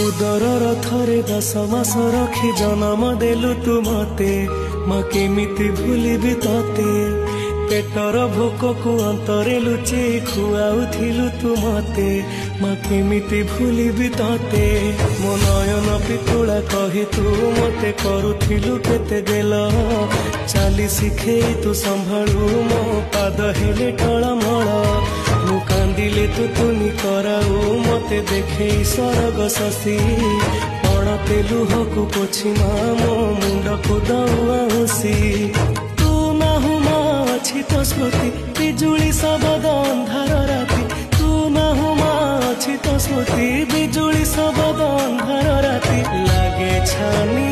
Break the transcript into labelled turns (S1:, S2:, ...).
S1: उदरर थरे 10 मास रखी जन्म देलु तू मते माँ केमिति भूलिबी तते पेटर भोक को अंतरे लुचे खुआउथिलु तू मते माँ केमिति भूलिबी तते मो नयन पितुला कही तू मते करुथिलु केते गेल चाली शिखे तू संभाळु मो पाद हेले टळमळ मु कांदिले तू तुनी कराऊ मते देखे सरग शशि पड़ते लुह को पोछि मो मुंड को दउसी तू नाहु माछि तो स्मृति बिजुली सबद अंधार राति तू नाहु माछि तो स्मृति बिजुली सबद अंधार राति लागे छानी